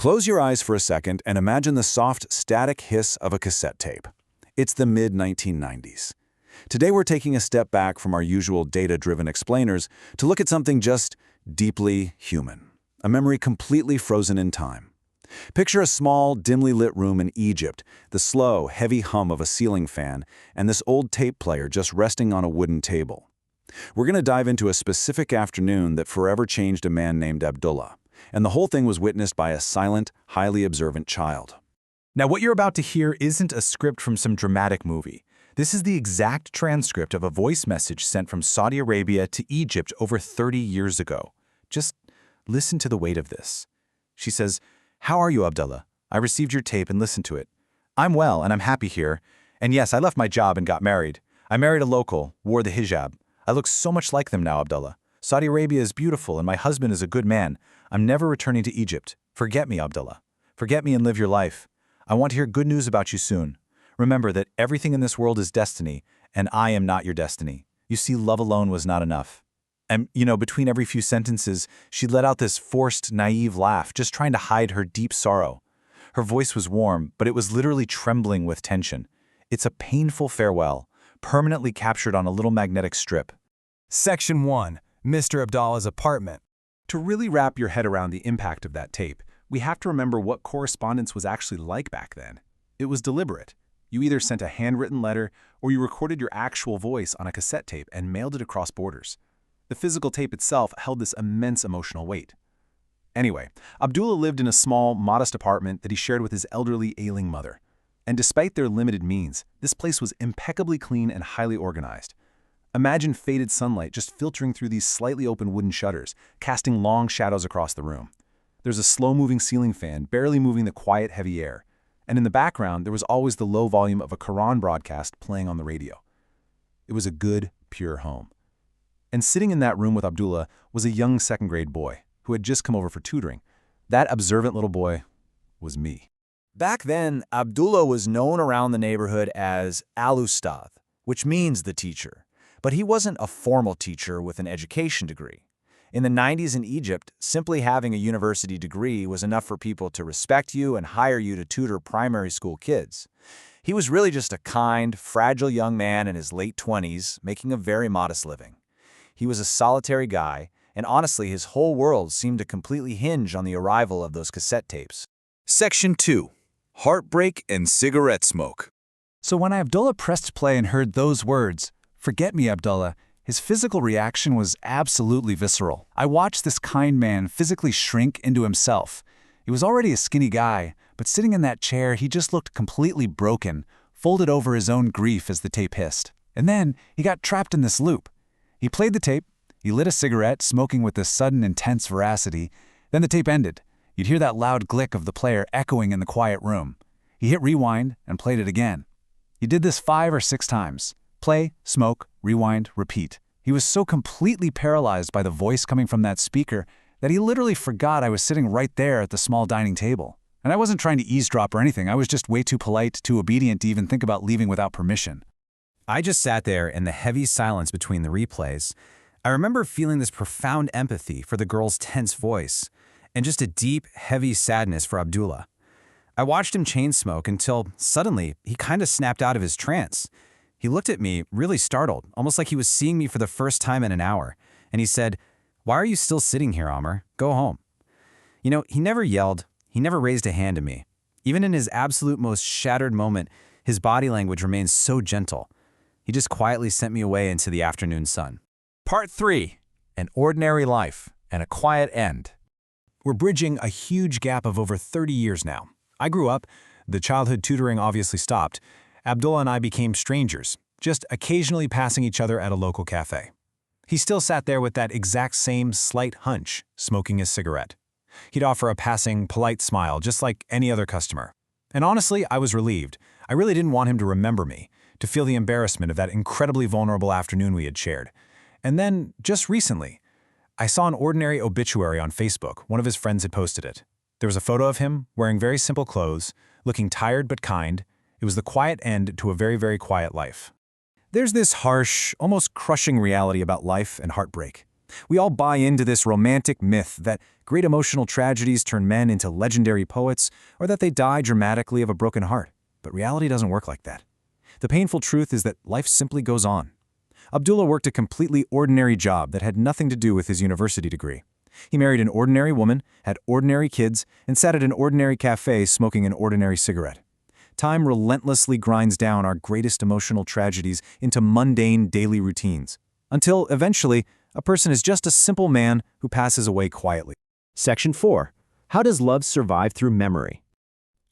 Close your eyes for a second and imagine the soft, static hiss of a cassette tape. It's the mid-1990s. Today we're taking a step back from our usual data-driven explainers to look at something just deeply human, a memory completely frozen in time. Picture a small, dimly lit room in Egypt, the slow, heavy hum of a ceiling fan, and this old tape player just resting on a wooden table. We're going to dive into a specific afternoon that forever changed a man named Abdullah, and the whole thing was witnessed by a silent, highly observant child. Now, what you're about to hear isn't a script from some dramatic movie. This is the exact transcript of a voice message sent from Saudi Arabia to Egypt over 30 years ago. Just listen to the weight of this. She says, "How are you, Abdullah? I received your tape and listened to it. I'm well and I'm happy here. And yes, I left my job and got married. I married a local, wore the hijab. I look so much like them now, Abdullah. Saudi Arabia is beautiful and my husband is a good man. I'm never returning to Egypt. Forget me, Abdullah. Forget me and live your life. I want to hear good news about you soon. Remember that everything in this world is destiny, and I am not your destiny. You see, love alone was not enough." And, between every few sentences, she let out this forced, naive laugh, just trying to hide her deep sorrow. Her voice was warm, but it was literally trembling with tension. It's a painful farewell, permanently captured on a little magnetic strip. Section 1. Mr. Abdullah's apartment. To really wrap your head around the impact of that tape, we have to remember what correspondence was actually like back then. It was deliberate. You either sent a handwritten letter or you recorded your actual voice on a cassette tape and mailed it across borders. The physical tape itself held this immense emotional weight. Anyway, Abdullah lived in a small, modest apartment that he shared with his elderly, ailing mother. And despite their limited means, this place was impeccably clean and highly organized. Imagine faded sunlight just filtering through these slightly open wooden shutters, casting long shadows across the room. There's a slow-moving ceiling fan, barely moving the quiet, heavy air. And in the background, there was always the low volume of a Quran broadcast playing on the radio. It was a good, pure home. And sitting in that room with Abdullah was a young second-grade boy who had just come over for tutoring. That observant little boy was me. Back then, Abdullah was known around the neighborhood as Al-Ustadh, which means the teacher. But he wasn't a formal teacher with an education degree. In the 90s in Egypt, simply having a university degree was enough for people to respect you and hire you to tutor primary school kids. He was really just a kind, fragile young man in his late 20s, making a very modest living. He was a solitary guy, and honestly, his whole world seemed to completely hinge on the arrival of those cassette tapes. Section 2. Heartbreak and cigarette smoke. So when Abdullah pressed play and heard those words, "Forget me, Abdullah," his physical reaction was absolutely visceral. I watched this kind man physically shrink into himself. He was already a skinny guy, but sitting in that chair, he just looked completely broken, folded over his own grief as the tape hissed. And then he got trapped in this loop. He played the tape, he lit a cigarette, smoking with this sudden intense veracity. Then the tape ended. You'd hear that loud click of the player echoing in the quiet room. He hit rewind and played it again. He did this 5 or 6 times. Play, smoke, rewind, repeat. He was so completely paralyzed by the voice coming from that speaker that he literally forgot I was sitting right there at the small dining table. And I wasn't trying to eavesdrop or anything. I was just way too polite, too obedient to even think about leaving without permission. I just sat there in the heavy silence between the replays. I remember feeling this profound empathy for the girl's tense voice, and just a deep, heavy sadness for Abdullah. I watched him chain smoke until, suddenly, he kind of snapped out of his trance. He looked at me, really startled, almost like he was seeing me for the first time in an hour, and he said, "Why are you still sitting here, Amr? Go home." He never yelled, he never raised a hand to me. Even in his absolute most shattered moment, his body language remained so gentle. He just quietly sent me away into the afternoon sun. Part 3. An ordinary life and a quiet end. We're bridging a huge gap of over 30 years now. I grew up, the childhood tutoring obviously stopped. Abdullah and I became strangers, just occasionally passing each other at a local cafe. He still sat there with that exact same slight hunch, smoking his cigarette. He'd offer a passing, polite smile, just like any other customer. And honestly, I was relieved. I really didn't want him to remember me, to feel the embarrassment of that incredibly vulnerable afternoon we had shared. And then, just recently, I saw an ordinary obituary on Facebook. One of his friends had posted it. There was a photo of him, wearing very simple clothes, looking tired but kind. It was the quiet end to a very, very quiet life. There's this harsh, almost crushing reality about life and heartbreak. We all buy into this romantic myth that Great emotional tragedies turn men into legendary poets, or that they die dramatically of a broken heart. But reality doesn't work like that. The painful truth is that life simply goes on. Abdullah worked a completely ordinary job that had nothing to do with his university degree. He married an ordinary woman, had ordinary kids, and sat at an ordinary cafe smoking an ordinary cigarette. Time relentlessly grinds down our greatest emotional tragedies into mundane daily routines, until, eventually, a person is just a simple man who passes away quietly. Section 4. How does love survive through memory?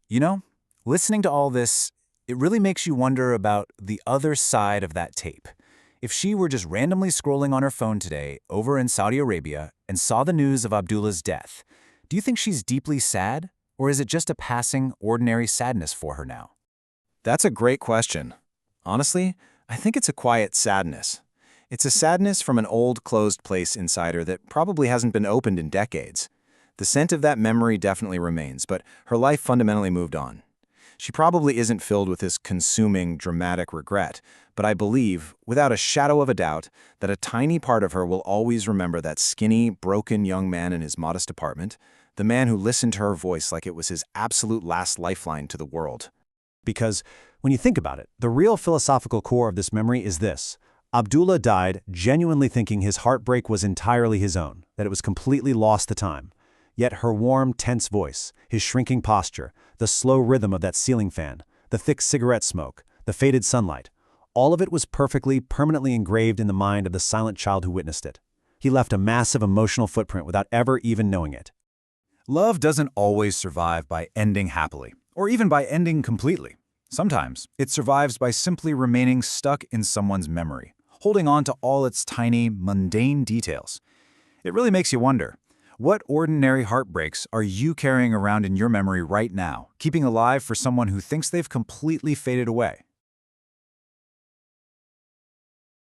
You know, listening to all this, it really makes you wonder about the other side of that tape. If she were just randomly scrolling on her phone today over in Saudi Arabia and saw the news of Abdullah's death, do you think she's deeply sad, or is it just a passing, ordinary sadness for her now? That's a great question. Honestly, I think it's a quiet sadness. It's a sadness from an old, closed place inside her that probably hasn't been opened in decades. The scent of that memory definitely remains, but her life fundamentally moved on. She probably isn't filled with this consuming, dramatic regret, but I believe, without a shadow of a doubt, that a tiny part of her will always remember that skinny, broken young man in his modest apartment, the man who listened to her voice like it was his absolute last lifeline to the world. Because when you think about it, the real philosophical core of this memory is this. Abdullah died genuinely thinking his heartbreak was entirely his own, that it was completely lost to time. Yet her warm, tense voice, his shrinking posture, the slow rhythm of that ceiling fan, the thick cigarette smoke, the faded sunlight, all of it was perfectly, permanently engraved in the mind of the silent child who witnessed it. He left a massive emotional footprint without ever even knowing it. Love doesn't always survive by ending happily, or even by ending completely. Sometimes it survives by simply remaining stuck in someone's memory, holding on to all its tiny, mundane details. It really makes you wonder, what ordinary heartbreaks are you carrying around in your memory right now, keeping alive for someone who thinks they've completely faded away?